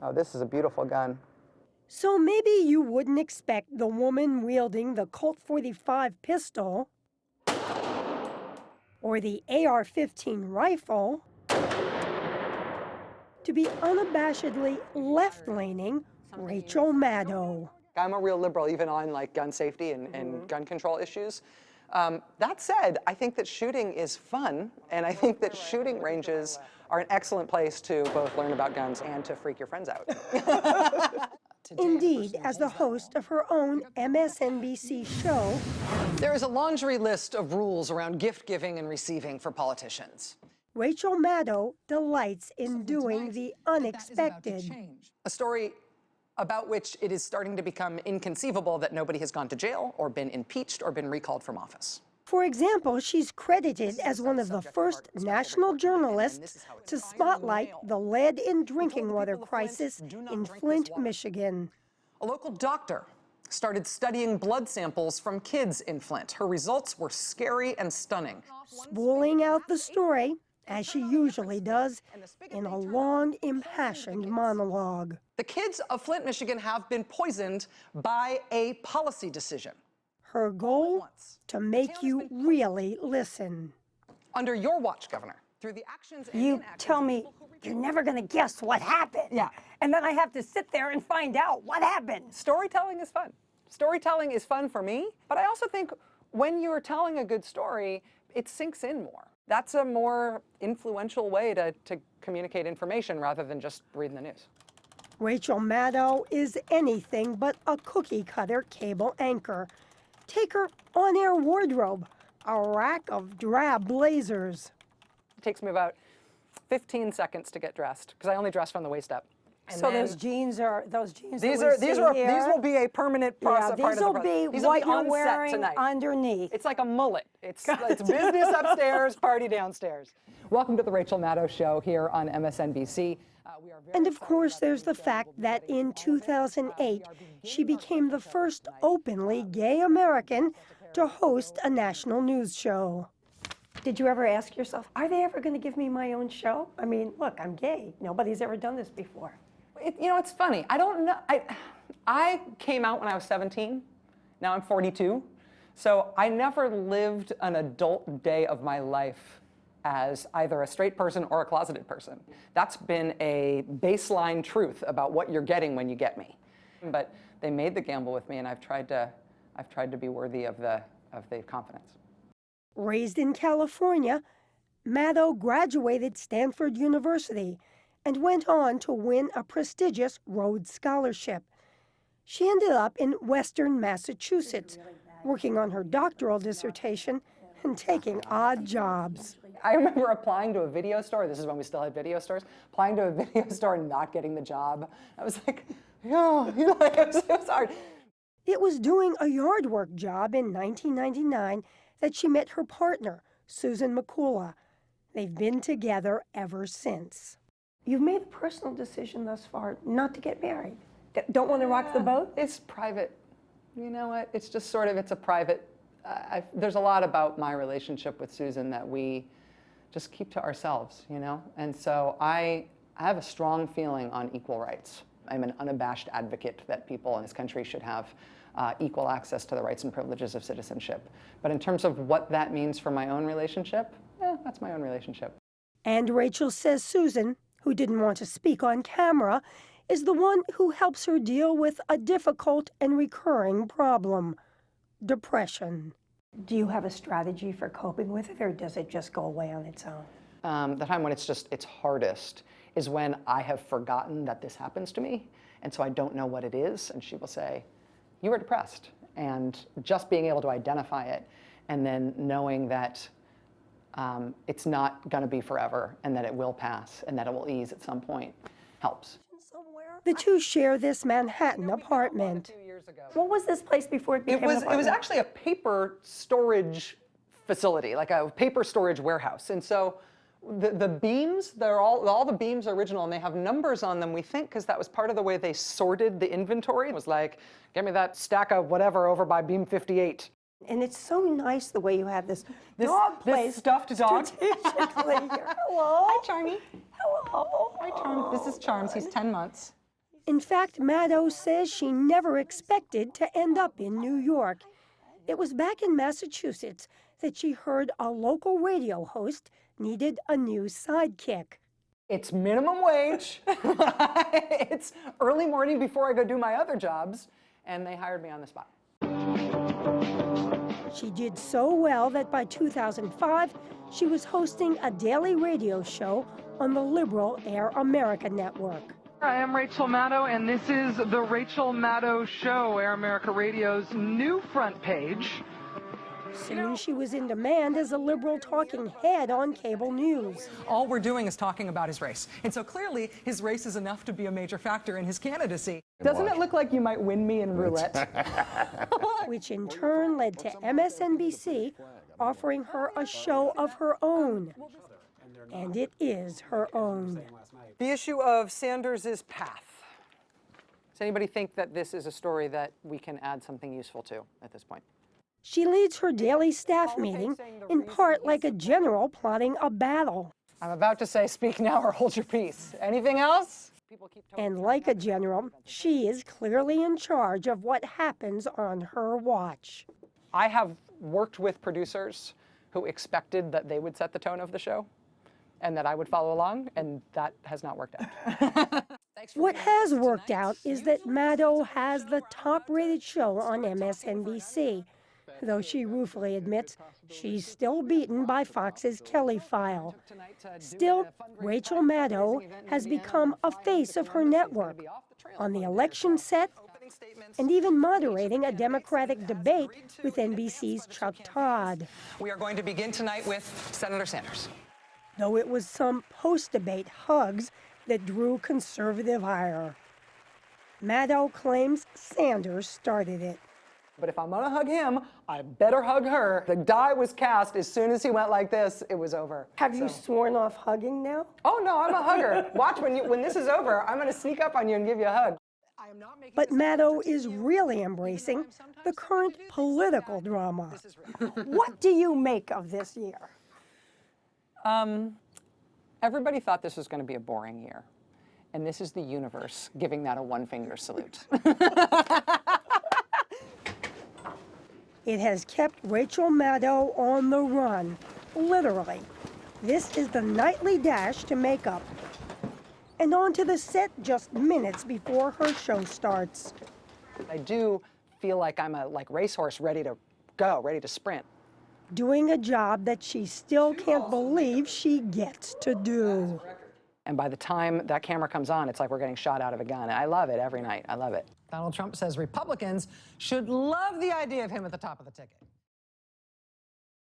Oh, this is a beautiful gun. So maybe you wouldn't expect the woman wielding the Colt 45 pistol or the AR-15 rifle to be unabashedly left-leaning Rachel Maddow. I'm a real liberal, even on like gun safety and gun control issues. That said, I think that shooting is fun, and I think that shooting ranges are an excellent place to both learn about guns and to freak your friends out. Indeed, as the host of her own MSNBC show, there is a laundry list of rules around gift giving and receiving for politicians. Rachel Maddow delights in doing the unexpected. A story about which it is starting to become inconceivable that nobody has gone to jail or been impeached or been recalled from office. For example, she's credited as one of the first national journalists to spotlight the lead in drinking water crisis in Flint, Michigan. A local doctor started studying blood samples from kids in Flint. Her results were scary and stunning. Spooling out the story, as she usually does, in a long, impassioned monologue. The kids of Flint, Michigan have been poisoned by a policy decision. Her goal? To make you really listen. Under your watch, Governor, through the actions and you tell me you're never going to guess what happened. Yeah. And then I have to sit there and find out what happened. Storytelling is fun. Storytelling is fun for me, but I also think when you're telling a good story, it sinks in more. That's a more influential way to communicate information rather than just reading the news. Rachel Maddow is anything but a cookie-cutter cable anchor. Take her on-air wardrobe, a rack of drab blazers. It takes me about 15 seconds to get dressed because I only dress from the waist up. And so those jeans these will be a permanent part these will be what you're wearing tonight. Underneath. It's like a mullet. It's business upstairs, party downstairs. Welcome to the Rachel Maddow Show here on MSNBC. And of course, there's the fact that in 2008, she became the first openly gay American to host a national news show. Did you ever ask yourself, are they ever going to give me my own show? I mean, look, I'm gay. Nobody's ever done this before. You know, it's funny. I don't know. I came out when I was 17. Now I'm 42. So I never lived an adult day of my life as either a straight person or a closeted person. That's been a baseline truth about what you're getting when you get me. But they made the gamble with me, and I've tried to be worthy of the confidence. Raised in California, Maddow graduated Stanford University and went on to win a prestigious Rhodes Scholarship. She ended up in Western Massachusetts, working on her doctoral dissertation and taking odd jobs. I remember applying to a video store. This is when we still had video stores. Applying to a video store and not getting the job. I was like, no, it was hard. It was doing a yard work job in 1999 that she met her partner, Susan McCullough. They've been together ever since. You've made a personal decision thus far not to get married. Don't want to rock the boat? It's private. You know what? It's just sort of, it's a private, there's a lot about my relationship with Susan that we just keep to ourselves, you know? And so I have a strong feeling on equal rights. I'm an unabashed advocate that people in this country should have equal access to the rights and privileges of citizenship. But in terms of what that means for my own relationship, that's my own relationship. And Rachel says Susan, who didn't want to speak on camera, is the one who helps her deal with a difficult and recurring problem, depression. Do you have a strategy for coping with it, or does it just go away on its own? The time when it's hardest is when I have forgotten that this happens to me, and so I don't know what it is, and she will say, you were depressed. And just being able to identify it and then knowing that it's not going to be forever and that it will pass and that it will ease at some point helps. The two share this Manhattan apartment. What was this place before it became an apartment? It was actually a paper storage facility, like a paper storage warehouse. And so the beams, they're all the beams are original, and they have numbers on them, we think, because that was part of the way they sorted the inventory. It was like, give me that stack of whatever over by beam 58. And it's so nice the way you have this dog place. This stuffed dog. Strategically here. Hello. Hi, Charmy. Hello. Hi, Charms. This is Charms. He's 10 months. In fact, Maddow says she never expected to end up in New York. It was back in Massachusetts that she heard a local radio host needed a new sidekick. It's minimum wage. It's early morning before I go do my other jobs, and they hired me on the spot. She did so well that by 2005, she was hosting a daily radio show on the liberal Air America network. I am Rachel Maddow, and this is the Rachel Maddow Show, Air America Radio's new front page. Soon she was in demand as a liberal talking head on cable news. All we're doing is talking about his race. And so clearly his race is enough to be a major factor in his candidacy. Doesn't it look like you might win me in roulette? Which in turn led to MSNBC offering her a show of her own. And it is her own. The issue of Sanders' path. Does anybody think that this is a story that we can add something useful to at this point? She leads her daily staff meeting, in part like a general plotting a battle. I'm about to say, speak now or hold your peace. Anything else? And like a general, she is clearly in charge of what happens on her watch. I have worked with producers who expected that they would set the tone of the show and that I would follow along, and that has not worked out. What has worked out is that Maddow has the top-rated show on MSNBC, though she ruefully admits she's still beaten by Fox's Kelly File. Still, Rachel Maddow has become a face of her network, on the election set, and even moderating a Democratic debate with NBC's Chuck Todd. We are going to begin tonight with Senator Sanders. Though it was some post-debate hugs that drew conservative ire. Maddow claims Sanders started it. But if I'm gonna hug him, I better hug her. The die was cast as soon as he went like this, it was over. Have you sworn off hugging now? Oh no, I'm a hugger. Watch, when this is over, I'm gonna sneak up on you and give you a hug. But Maddow is really embracing the current political drama. What do you make of this year? Everybody thought this was going to be a boring year, and this is the universe giving that a one-finger salute. It has kept Rachel Maddow on the run, literally. This is the nightly dash to makeup. And onto the set just minutes before her show starts. I do feel like I'm a racehorse ready to go, ready to sprint. Doing a job that she still can't believe she gets to do. And by the time that camera comes on, it's like we're getting shot out of a gun. I love it every night. I love it. Donald Trump says Republicans should love the idea of him at the top of the ticket.